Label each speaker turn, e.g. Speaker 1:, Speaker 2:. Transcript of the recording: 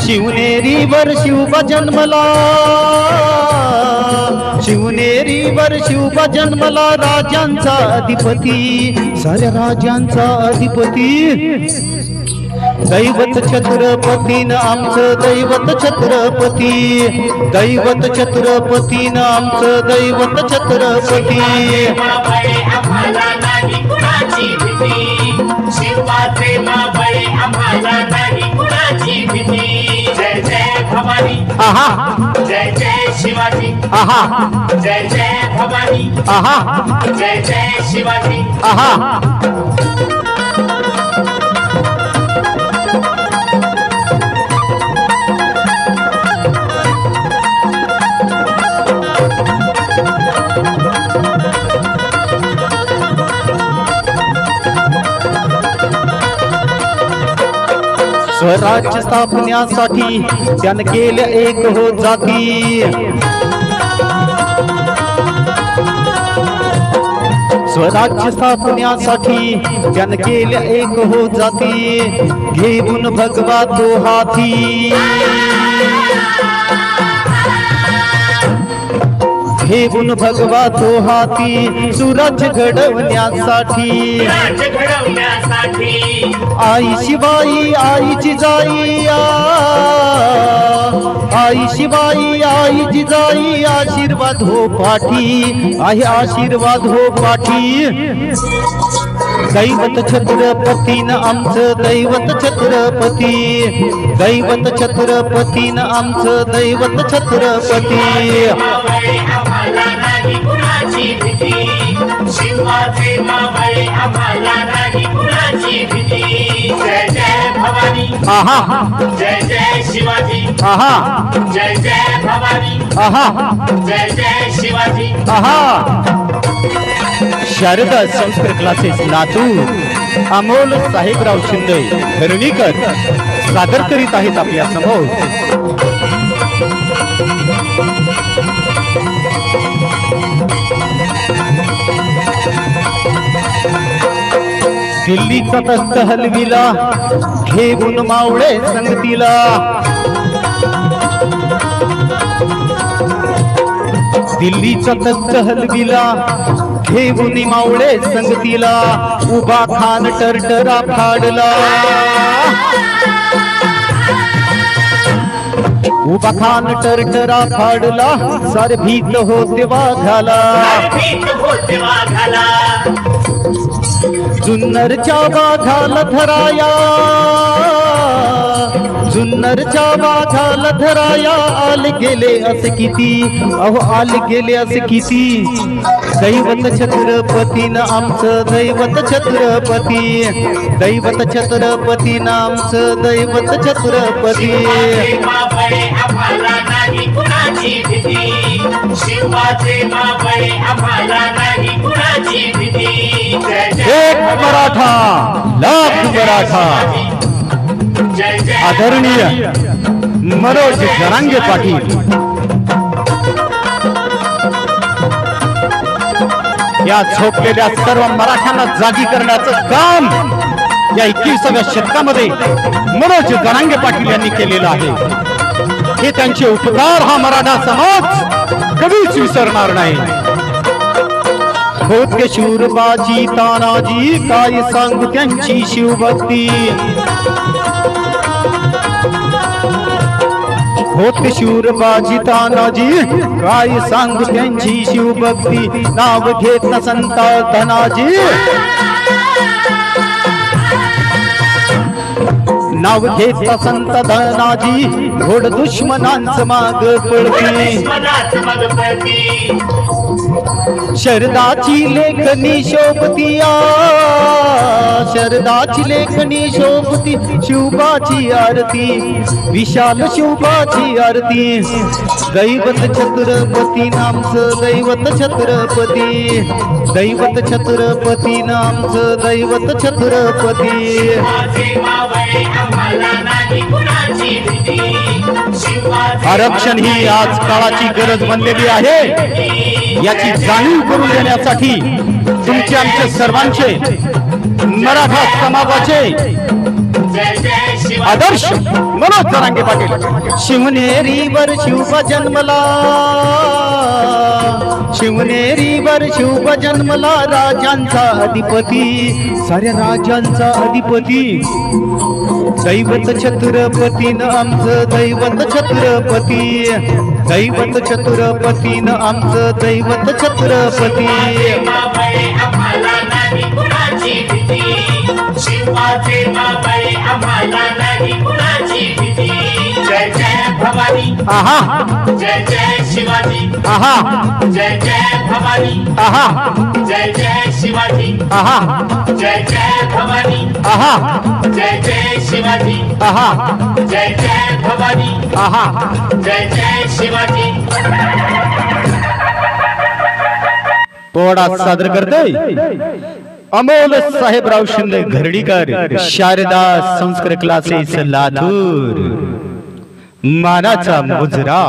Speaker 1: शिवनेरीवर शिवबा जन्मला, शिवनेरीवर शिवबा जन्मला, राजांचा अधिपती, साऱ्या राजांचा अधिपती. दैवत छत्रपतीन आमचं दैवत छत्रपती, दैवत छत्रपतीन आमचं दैवत छत्रपती.
Speaker 2: आम्हाला नाही कुणाची भीती, शिवाचे मावळे आम्हाला नाही कुणाची भीती. जय जय भवानी,
Speaker 1: आहा
Speaker 2: जय जय शिवाजी,
Speaker 1: आहा
Speaker 2: जय जय भवानी,
Speaker 1: आहा
Speaker 2: जय जय शिवाजी.
Speaker 1: आहा. स्वराज्य स्थापण्यासाठी त्यानं केलं एक हो जाती, स्वराज्य स्थापण्यासाठी त्यानं केलं एक हो जाती. घेऊन भगवा तो हाती, घेऊन भगवा तो हाती, सुराज्य घडवण्यासाठी. आई शिवाई आई जिजाई, आई शिवाई आई जिजाई, आशीर्वाद हो पाठी, आहे आशीर्वाद हो पाठी. दैवत छत्रपतीन आमचं दैवत छत्रपती, दैवत छत्रपतीन आमचं दैवत छत्रपती.
Speaker 2: आम्हाला नाही कुणाची भीती, शिवाचे मावळे आम्हाला नाही कुणाची भीती. जय जय भवानी,
Speaker 1: आहा
Speaker 2: जय जय शिवाजी,
Speaker 1: आहा
Speaker 2: जय जय भवानी,
Speaker 1: आहा
Speaker 2: जय जय शिवाजी.
Speaker 1: आहा. शारदा संस्कृत क्लासेस लातूर अमोल साहेबराव शिंदे हरणीकर सादर करीत आहेत आपल्या समोर. दिल्लीचा तस्त हलविला, घेऊन मावळे संगतीला. दिल्लीचा तस्त हलविला, घेऊन मावळे संगतीला. उभा खान टरटरा फाडला, उभा खान टरटरा फाडला. सारे भीत होते वाघाला, जुन्नरच्या वाघाला धराया, जुन्नरच्या वाघाला धराया. आल गेले असे किती, अहो आल गेले असे किती. दैवत छत्रपतीन आमचं दैवत छत्रपती, दैवत छत्रपतीन आमचं दैवत छत्रपती.
Speaker 2: आम्हाला नाही कुणाची भीती, शिवाचे मावळे आम्हाला नाही कुणाची भीती.
Speaker 1: एक मराठा लाख मराठा.
Speaker 2: जय जय
Speaker 1: आदरणीय मनोज जरांगे पाटील या झोपलेल्या सर्व मराठ्यांना जागी करण्याचं काम या 21व्या शतकामध्ये मनोज जरांगे पाटील यांनी केलेलं आहे. हे त्यांचे उपकार हा मराठा समाज कधीच विसरणार नाही. होते शूरबाजी तानाजी, काय सांगू त्यांची शिवभक्ती. होते शूरबाजी तानाजी, काय सांगू त्यांची शिवभक्ती. नाव घेत न संत धनाजी, नाव घेत संत धनाजी. घोड दुश्मनांचं माग पळती, शरदाची लेखनी शोभतिया, शरदाची लेखनी शोभती. शिवबाची आरती, विशाल शिवबाची आरती. दैवत छत्रपती नामचं दैवत छत्रपती, दैवत छत्रपती नामचं दैवत छत्रपती. आरक्षण ही आज काळाची गरज बनलेली आहे, याची जाणीव करून देण्यासाठी तुमचे आमचे सर्वांचे मराठा समाजाचे
Speaker 2: जय जय शिवाजी
Speaker 1: आदर्श मनोज जरांगे पाटील. शिवनेरीवर शिव जन्मला, शिवनेरीवर शिव जन्मला, राजांचा अधिपती, साऱ्या राजांचा अधिपती, दैवत छत्रपतीन आमचं दैवत छत्रपती, दैवत छत्रपतीन आमचं दैवत छत्रपती.
Speaker 2: मावळे आम्हाला नाही कुणाची भीती, शिवाचे मावळे आम्हाला नाही कुणाची भीती. जय जय भवानी,
Speaker 1: आहा
Speaker 2: जय जय शिवाजी,
Speaker 1: आहा
Speaker 2: जय जय भवानी,
Speaker 1: आहा
Speaker 2: जय जय शिवाजी,
Speaker 1: आहा
Speaker 2: जय जय भवानी,
Speaker 1: आहा
Speaker 2: जय जय शिवाजी,
Speaker 1: आहा
Speaker 2: जय जय भवानी,
Speaker 1: आहा.
Speaker 2: जय जय शिवाजी.
Speaker 1: पोवाडा सादर करते अमोल साहेबराव शिंदे घरडीकर, शारदा संस्कृत क्लासेस लातूर. मानाचा मुजरा.